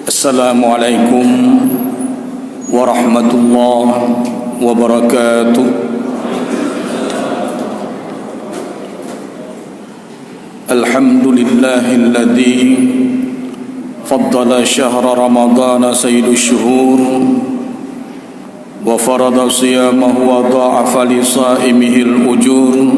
Assalamualaikum warahmatullahi wabarakatuh. Alhamdulillahilladzi faddala syahra ramadana sayyidus syuhur wa farada siyamahu wa dha'afa li sa'imihil ujur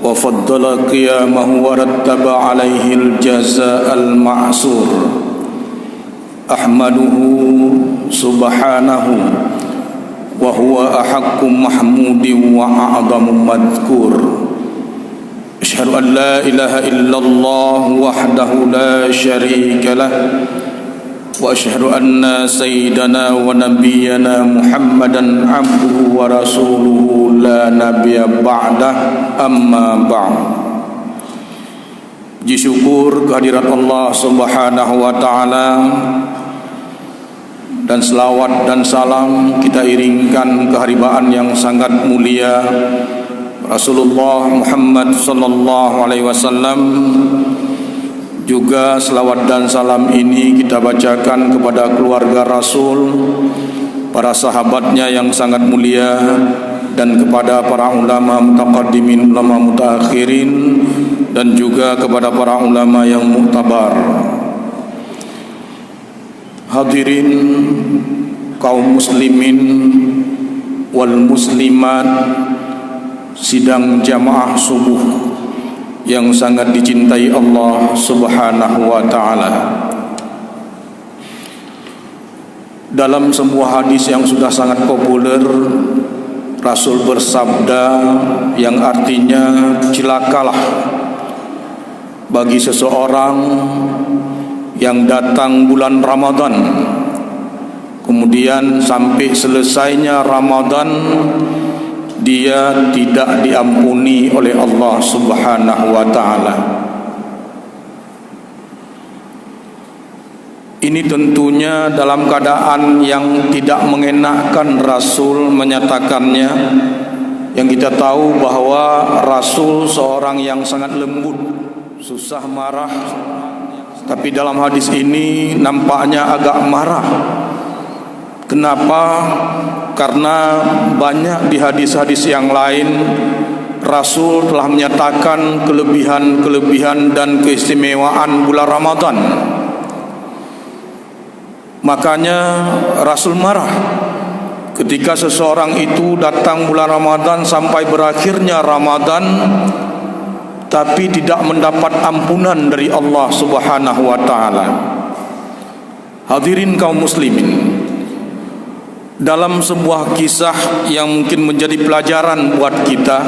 wa faddala qiyamahu wa rattaba alaihil jazaa'al ma'sur. Ahmaduhu subhanahu wa huwa ahaqqu mahmudin wa a'zamu madhkur. Asyhadu an la ilaha illallah wahdahu la syarika lah wa asyhadu anna sayyidana wa nabiyyana Muhammadan abduhu wa rasuluhu la nabiyya ba'dah, amma ba'd. Puji syukur kehadirat Allah Subhanahu wa taala, dan selawat dan salam kita iringkan keharibaan yang sangat mulia Rasulullah Muhammad sallallahu alaihi wasallam. Juga selawat dan salam ini kita bacakan kepada keluarga Rasul, para sahabatnya yang sangat mulia, dan kepada para ulama mutaqaddimin, ulama mutaakhirin, dan juga kepada para ulama yang muktabar. Hadirin kaum muslimin wal muslimat, sidang jamaah subuh yang sangat dicintai Allah Subhanahu wa taala. Dalam sebuah hadis yang sudah sangat populer, Rasul bersabda yang artinya celakalah bagi seseorang yang datang bulan Ramadan, kemudian sampai selesainya Ramadan dia tidak diampuni oleh Allah Subhanahu wa taala. Ini tentunya dalam keadaan yang tidak mengenakkan Rasul menyatakannya, yang kita tahu bahwa Rasul seorang yang sangat lembut, susah marah. Tapi dalam hadis ini nampaknya agak marah. Kenapa? Karena banyak di hadis-hadis yang lain Rasul telah menyatakan kelebihan-kelebihan dan keistimewaan bulan Ramadan. Makanya Rasul marah ketika seseorang itu datang bulan Ramadan sampai berakhirnya Ramadan tapi tidak mendapat ampunan dari Allah Subhanahu wa taala. Hadirin kaum muslimin, dalam sebuah kisah yang mungkin menjadi pelajaran buat kita,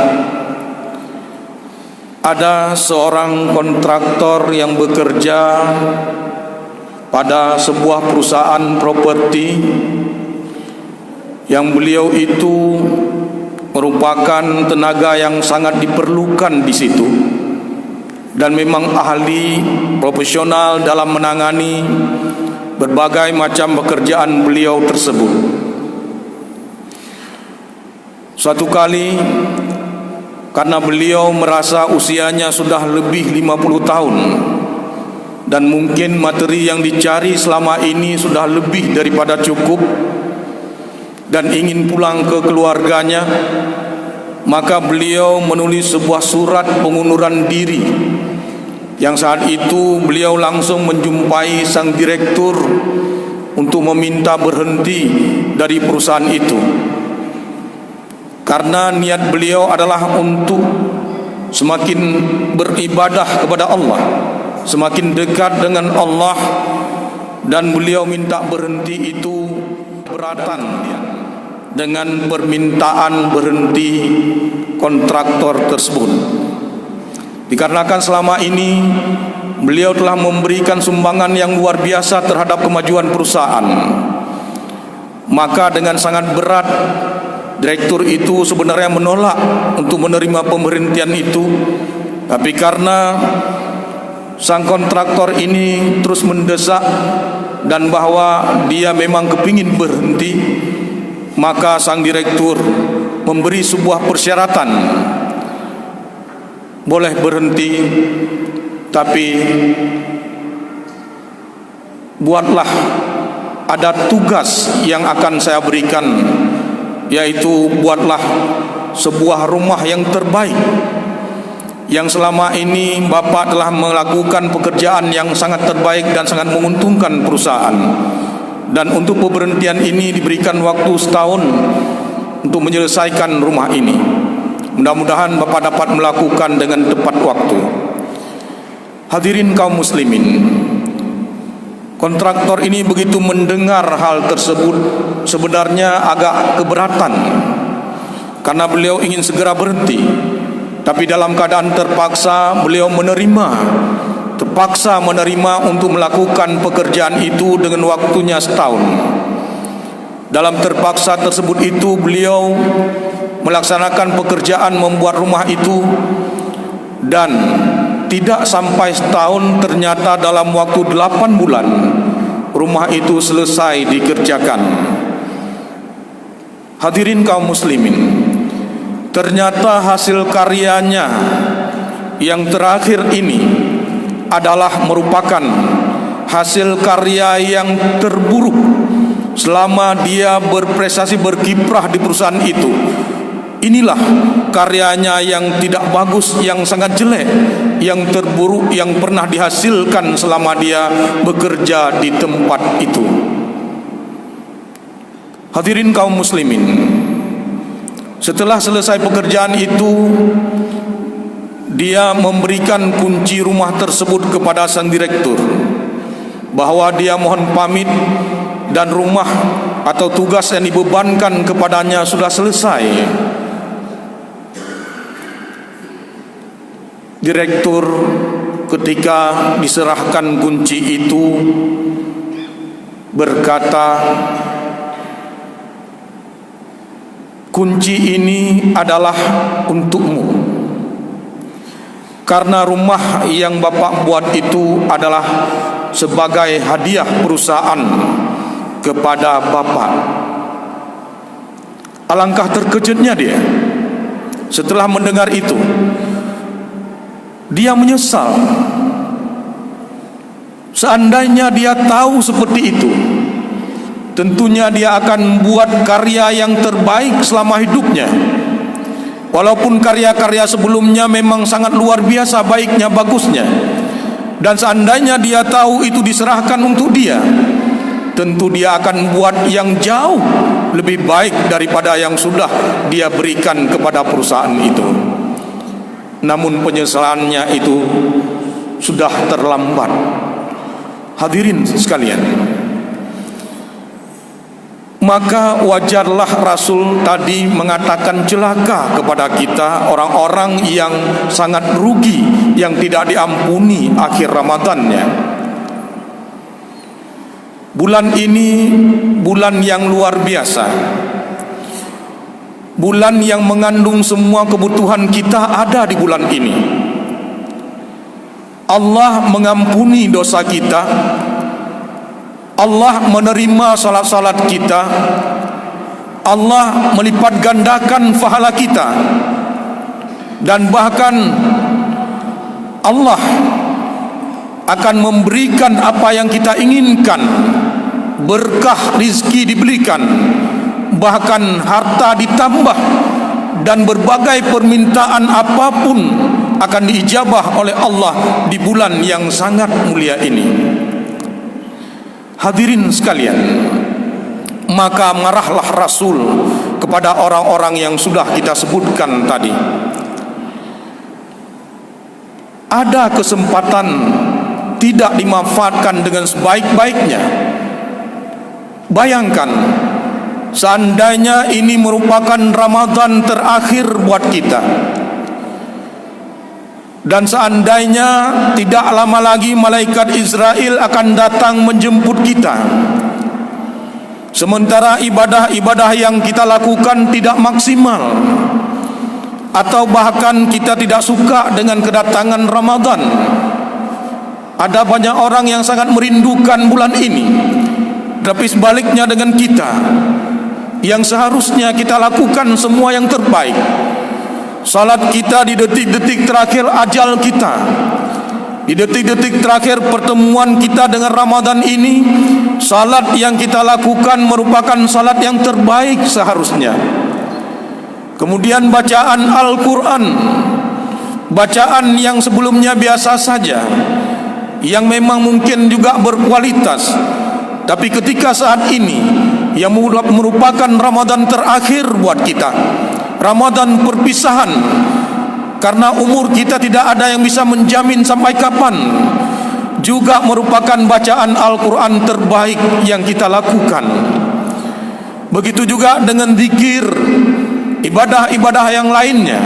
ada seorang kontraktor yang bekerja pada sebuah perusahaan properti yang beliau itu merupakan tenaga yang sangat diperlukan di situ, dan memang ahli profesional dalam menangani berbagai macam pekerjaan beliau tersebut. Suatu kali karena beliau merasa usianya sudah lebih 50 tahun dan mungkin materi yang dicari selama ini sudah lebih daripada cukup dan ingin pulang ke keluarganya, maka beliau menulis sebuah surat pengunduran diri, yang saat itu beliau langsung menjumpai sang direktur untuk meminta berhenti dari perusahaan itu. Karena niat beliau adalah untuk semakin beribadah kepada Allah, semakin dekat dengan Allah, dan beliau minta berhenti itu beratan dengan permintaan berhenti kontraktor tersebut. Dikarenakan selama ini beliau telah memberikan sumbangan yang luar biasa terhadap kemajuan perusahaan, maka dengan sangat berat direktur itu sebenarnya menolak untuk menerima pemberhentian itu. Tapi karena sang kontraktor ini terus mendesak dan bahwa dia memang kepingin berhenti, maka sang direktur memberi sebuah persyaratan, boleh berhenti, tapi buatlah ada tugas yang akan saya berikan, yaitu buatlah sebuah rumah yang terbaik, yang selama ini Bapak telah melakukan pekerjaan yang sangat terbaik dan sangat menguntungkan perusahaan. Dan untuk pemberhentian ini diberikan waktu setahun untuk menyelesaikan rumah ini. Mudah-mudahan Bapak dapat melakukan dengan tepat waktu. Hadirin kaum muslimin, kontraktor ini begitu mendengar hal tersebut sebenarnya agak keberatan, karena beliau ingin segera berhenti. Tapi dalam keadaan terpaksa beliau terpaksa menerima untuk melakukan pekerjaan itu dengan waktunya setahun. Dalam terpaksa tersebut itu beliau melaksanakan pekerjaan membuat rumah itu, dan tidak sampai setahun ternyata dalam waktu 8 bulan rumah itu selesai dikerjakan. Hadirin kaum muslimin, ternyata hasil karyanya yang terakhir ini adalah merupakan hasil karya yang terburuk selama dia berprestasi berkiprah di perusahaan itu. Inilah karyanya yang tidak bagus, yang sangat jelek, yang terburuk yang pernah dihasilkan selama dia bekerja di tempat itu. Hadirin kaum muslimin, setelah selesai pekerjaan itu, dia memberikan kunci rumah tersebut kepada sang direktur, bahwa dia mohon pamit dan rumah atau tugas yang dibebankan kepadanya sudah selesai. Direktur ketika diserahkan kunci itu berkata, kunci ini adalah untukmu, karena rumah yang Bapak buat itu adalah sebagai hadiah perusahaan kepada Bapak. Alangkah terkejutnya dia setelah mendengar itu. Dia menyesal. Seandainya dia tahu seperti itu, tentunya dia akan buat karya yang terbaik selama hidupnya. Walaupun karya-karya sebelumnya memang sangat luar biasa baiknya, bagusnya. Dan seandainya dia tahu itu diserahkan untuk dia, tentu dia akan buat yang jauh lebih baik daripada yang sudah dia berikan kepada perusahaan itu. Namun penyesalannya itu sudah terlambat. Hadirin sekalian, maka wajarlah Rasul tadi mengatakan celaka kepada kita orang-orang yang sangat rugi, yang tidak diampuni akhir Ramadannya. Bulan ini bulan yang luar biasa, bulan yang mengandung semua kebutuhan kita ada di bulan ini. Allah mengampuni dosa kita, Allah menerima salat-salat kita, Allah melipat gandakan pahala kita, dan bahkan Allah akan memberikan apa yang kita inginkan. Berkah rizki diberikan, bahkan harta ditambah, dan berbagai permintaan apapun akan diijabah oleh Allah di bulan yang sangat mulia ini. Hadirin sekalian, maka marahlah Rasul kepada orang-orang yang sudah kita sebutkan tadi. Ada kesempatan tidak dimanfaatkan dengan sebaik-baiknya. Bayangkan, seandainya ini merupakan Ramadan terakhir buat kita, dan seandainya tidak lama lagi malaikat Israel akan datang menjemput kita, sementara ibadah-ibadah yang kita lakukan tidak maksimal, atau bahkan kita tidak suka dengan kedatangan Ramadan. Ada banyak orang yang sangat merindukan bulan ini. Tapi sebaliknya dengan kita, yang seharusnya kita lakukan semua yang terbaik, salat kita di detik-detik terakhir ajal kita, di detik-detik terakhir pertemuan kita dengan Ramadan ini, salat yang kita lakukan merupakan salat yang terbaik seharusnya. Kemudian bacaan Al-Quran, bacaan yang sebelumnya biasa saja, yang memang mungkin juga berkualitas, tapi ketika saat ini yang merupakan Ramadan terakhir buat kita, Ramadan perpisahan, karena umur kita tidak ada yang bisa menjamin sampai kapan, juga merupakan bacaan Al-Quran terbaik yang kita lakukan. Begitu juga dengan zikir, ibadah-ibadah yang lainnya,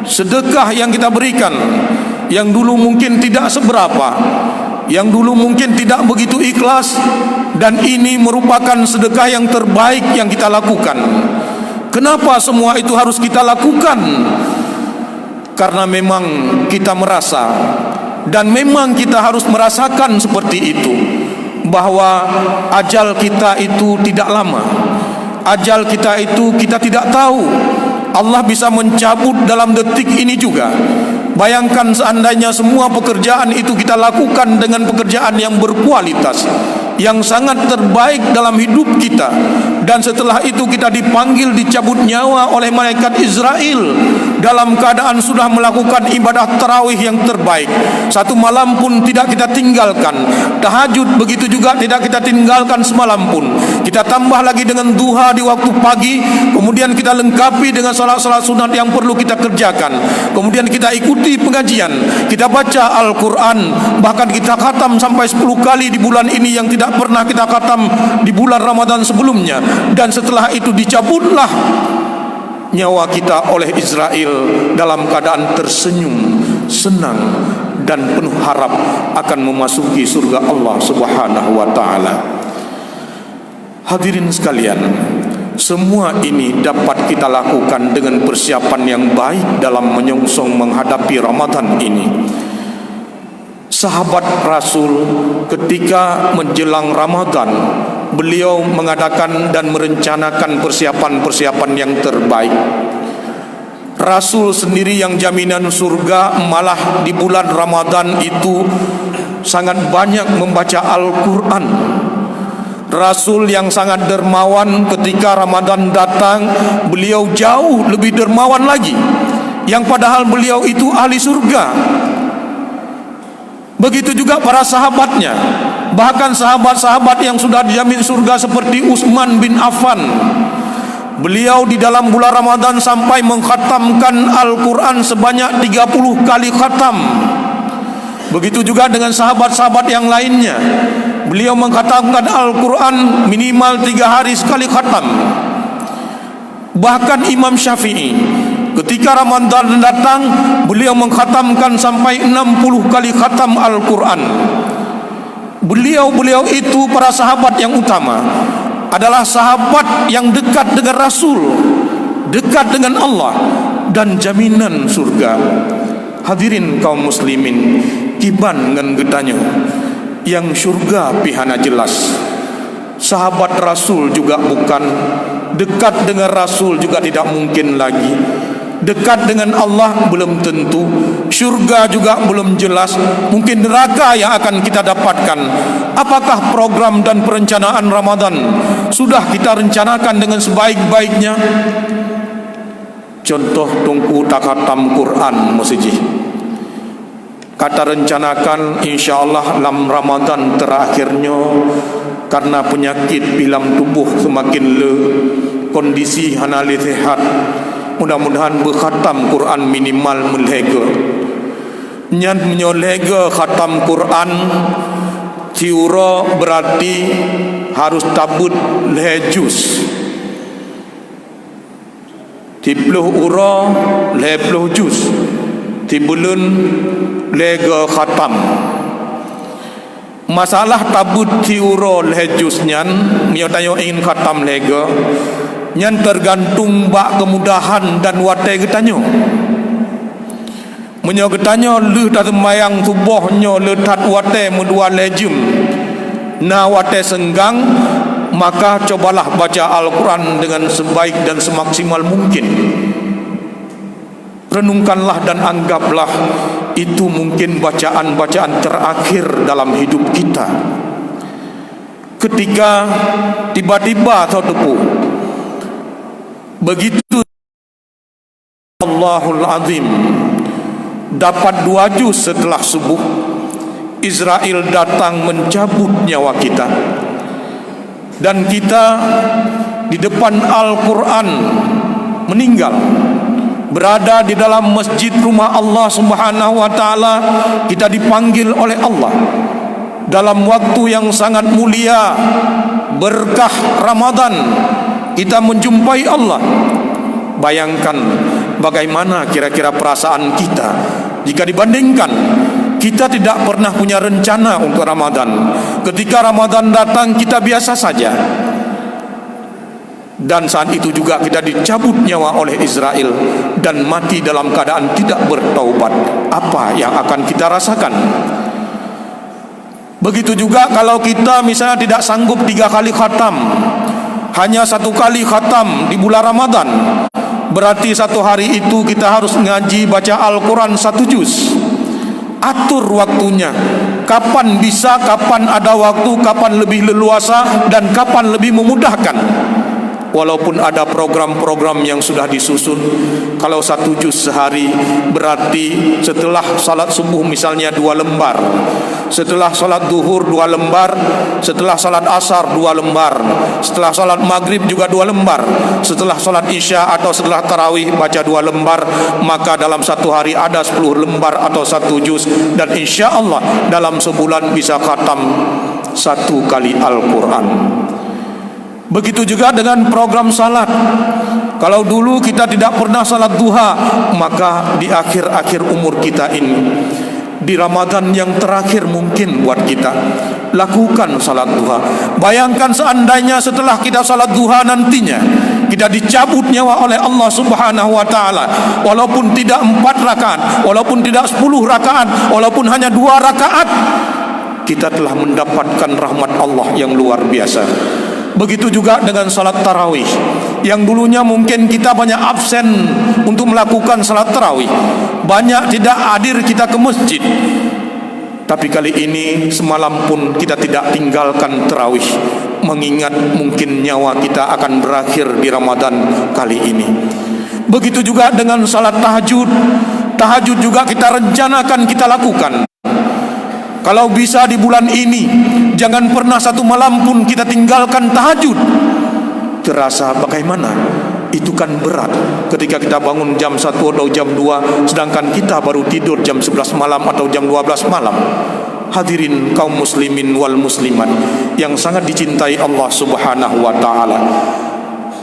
sedekah yang kita berikan, yang dulu mungkin tidak seberapa, yang dulu mungkin tidak begitu ikhlas, dan ini merupakan sedekah yang terbaik yang kita lakukan. Kenapa semua itu harus kita lakukan? Karena memang kita merasa, dan memang kita harus merasakan seperti itu, bahwa ajal kita itu tidak lama. Ajal kita itu kita tidak tahu. Allah bisa mencabut dalam detik ini juga. Bayangkan seandainya semua pekerjaan itu kita lakukan dengan pekerjaan yang berkualitas, yang sangat terbaik dalam hidup kita, dan setelah itu kita dipanggil dicabut nyawa oleh malaikat Israel dalam keadaan sudah melakukan ibadah tarawih yang terbaik, satu malam pun tidak kita tinggalkan, tahajud begitu juga tidak kita tinggalkan semalam pun, kita tambah lagi dengan duha di waktu pagi, kemudian kita lengkapi dengan salat-salat sunat yang perlu kita kerjakan, kemudian kita ikuti pengajian, kita baca Al-Quran, bahkan kita khatam sampai 10 kali di bulan ini yang tidak pernah kita khatam di bulan Ramadan sebelumnya, dan setelah itu dicabutlah nyawa kita oleh Israel dalam keadaan tersenyum, senang, dan penuh harap akan memasuki surga Allah Subhanahu wa ta'ala. Hadirin sekalian, semua ini dapat kita lakukan dengan persiapan yang baik dalam menyongsong menghadapi Ramadan ini. Sahabat Rasul ketika menjelang Ramadan, beliau mengadakan dan merencanakan persiapan-persiapan yang terbaik. Rasul sendiri yang jaminan surga, malah di bulan Ramadan itu sangat banyak membaca Al-Quran. Rasul yang sangat dermawan, ketika Ramadan datang beliau jauh lebih dermawan lagi, yang padahal beliau itu ahli surga. Begitu juga para sahabatnya, bahkan sahabat-sahabat yang sudah dijamin surga seperti Utsman bin Affan, beliau di dalam bulan Ramadan sampai mengkhatamkan Al-Quran sebanyak 30 kali khatam. Begitu juga dengan sahabat-sahabat yang lainnya, beliau mengkhatamkan Al-Quran minimal 3 hari sekali khatam. Bahkan Imam Syafi'i ketika Ramadan datang, beliau mengkhatamkan sampai 60 kali khatam Al-Quran. Beliau itu para sahabat yang utama adalah sahabat yang dekat dengan Rasul, dekat dengan Allah, dan jaminan surga. Hadirin kaum muslimin, kiban ngan getanyo yang surga pihana jelas. Sahabat Rasul juga bukan, dekat dengan Rasul juga tidak mungkin lagi, dekat dengan Allah belum tentu, surga juga belum jelas, mungkin neraka yang akan kita dapatkan. Apakah program dan perencanaan Ramadan sudah kita rencanakan dengan sebaik-baiknya? Contoh tungku takatam Quran masjid, kata rencanakan insyaallah dalam Ramadan terakhirnya, karena penyakit pilam tubuh semakin kondisi hanali sehat, mudah-mudahan berkhatam Quran minimal melega. Nyan menyolega khatam Quran ciura berarti harus tabut lehjus. Tipluh ura lepluh jus, tibulun lega khatam. Masalah tabut tiuro lehjus nyan, miotayo ingin khatam lega, nyan tergantung bak kemudahan dan wate getanyo. Menyo getanyo leh tat mayang tubuhnya le tat wate mudua lejum. Na wate senggang, maka cobalah baca Al-Quran dengan sebaik dan semaksimal mungkin. renungkanlah dan anggaplah itu mungkin bacaan-bacaan terakhir dalam hidup kita. Ketika tiba-tiba terdepu, begitu Allahul Azim, dapat 2 juz setelah subuh, Israel datang mencabut nyawa kita, dan kita di depan Al-Quran meninggal, berada di dalam masjid rumah Allah Subhanahu wa ta'ala. Kita dipanggil oleh Allah dalam waktu yang sangat mulia, berkah Ramadan, kita menjumpai Allah. Bayangkan bagaimana kira-kira perasaan kita jika dibandingkan kita tidak pernah punya rencana untuk Ramadan. Ketika Ramadan datang, kita biasa saja, dan saat itu juga kita dicabut nyawa oleh Israel dan mati dalam keadaan tidak bertaubat. Apa yang akan kita rasakan? Begitu juga kalau kita misalnya tidak sanggup 3 kali khatam, hanya 1 kali khatam di bulan Ramadan, berarti 1 hari itu kita harus ngaji baca Al-Quran 1 juz. Atur waktunya, kapan bisa, kapan ada waktu, kapan lebih leluasa, dan kapan lebih memudahkan. Walaupun ada program-program yang sudah disusun, kalau 1 juz sehari berarti setelah salat subuh misalnya 2 lembar, setelah salat duhur 2 lembar, setelah salat asar 2 lembar, setelah salat maghrib juga 2 lembar, setelah salat isya atau setelah tarawih baca 2 lembar, maka dalam 1 hari ada 10 lembar atau 1 juz, dan insya Allah dalam sebulan bisa khatam 1 kali Al-Quran. Begitu juga dengan program salat. Kalau dulu kita tidak pernah salat duha, maka di akhir-akhir umur kita ini, di Ramadan yang terakhir mungkin buat kita, lakukan salat duha. Bayangkan seandainya setelah kita salat duha nantinya kita dicabut nyawa oleh Allah Subhanahu wa ta'ala, walaupun tidak 4 rakaat, walaupun tidak 10 rakaat, walaupun hanya 2 rakaat, kita telah mendapatkan rahmat Allah yang luar biasa. Begitu juga dengan salat tarawih, yang dulunya mungkin kita banyak absen untuk melakukan salat tarawih, banyak tidak hadir kita ke masjid. Tapi kali ini semalam pun kita tidak tinggalkan tarawih, mengingat mungkin nyawa kita akan berakhir di Ramadan kali ini. Begitu juga dengan salat tahajud. Tahajud juga kita rencanakan, kita lakukan. Kalau bisa di bulan ini, jangan pernah 1 malam pun kita tinggalkan tahajud. Terasa bagaimana? Itu kan berat ketika kita bangun jam 1 atau jam 2, sedangkan kita baru tidur jam 11 malam atau jam 12 malam. Hadirin kaum muslimin wal muslimat yang sangat dicintai Allah Subhanahu wa ta'ala,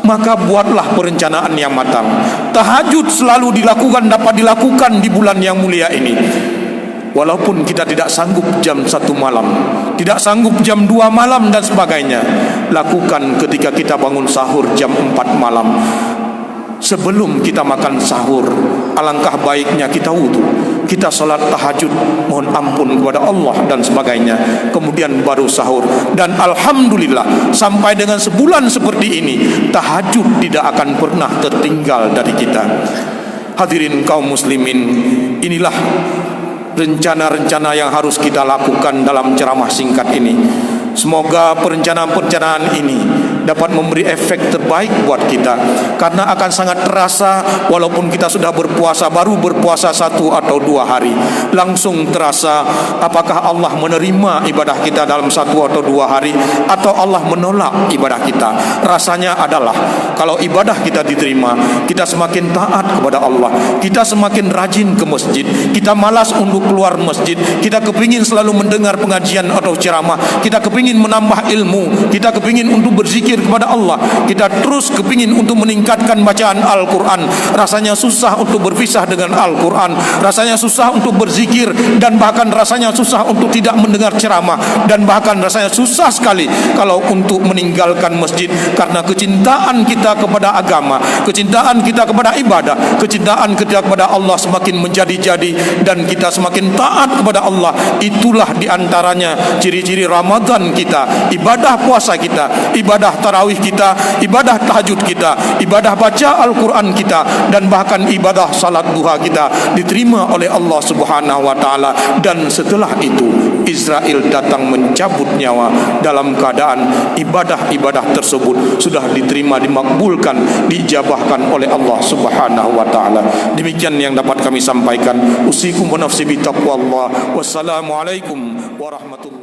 maka buatlah perencanaan yang matang. Tahajud selalu dilakukan, dapat dilakukan di bulan yang mulia ini. Walaupun kita tidak sanggup jam 1 malam, tidak sanggup jam 2 malam dan sebagainya, lakukan ketika kita bangun sahur jam 4 malam. Sebelum kita makan sahur, alangkah baiknya kita wudu, kita salat tahajud, mohon ampun kepada Allah dan sebagainya, kemudian baru sahur. Dan alhamdulillah, sampai dengan sebulan seperti ini, tahajud tidak akan pernah tertinggal dari kita. Hadirin kaum muslimin, inilah rencana-rencana yang harus kita lakukan dalam ceramah singkat ini. Semoga perencanaan-perencanaan ini dapat memberi efek terbaik buat kita, karena akan sangat terasa walaupun kita sudah berpuasa, baru berpuasa 1 atau 2 hari, langsung terasa apakah Allah menerima ibadah kita dalam 1 atau 2 hari, atau Allah menolak ibadah kita. Rasanya adalah kalau ibadah kita diterima, kita semakin taat kepada Allah, kita semakin rajin ke masjid, kita malas untuk keluar masjid, kita kepingin selalu mendengar pengajian atau ceramah, kita kepingin menambah ilmu, kita kepingin untuk berzikir kepada Allah, kita terus kepingin untuk meningkatkan bacaan Al-Quran. Rasanya susah untuk berpisah dengan Al-Quran, rasanya susah untuk berzikir, dan bahkan rasanya susah untuk tidak mendengar ceramah, dan bahkan rasanya susah sekali kalau untuk meninggalkan masjid, karena kecintaan kita kepada agama, kecintaan kita kepada ibadah, kecintaan kita kepada Allah semakin menjadi-jadi, dan kita semakin taat kepada Allah. Itulah diantaranya ciri-ciri Ramadan kita, ibadah puasa kita, ibadah tarawih kita, ibadah tahajud kita, ibadah baca Al-Quran kita, dan bahkan ibadah salat duha kita diterima oleh Allah Subhanahu wa taala. Dan setelah itu Israel datang mencabut nyawa dalam keadaan ibadah-ibadah tersebut sudah diterima, dimakbulkan, diijabahkan oleh Allah Subhanahu wa taala. Demikian yang dapat kami sampaikan. Usikum wa nafsi bi taqwallah. Wassalamualaikum warahmatullahi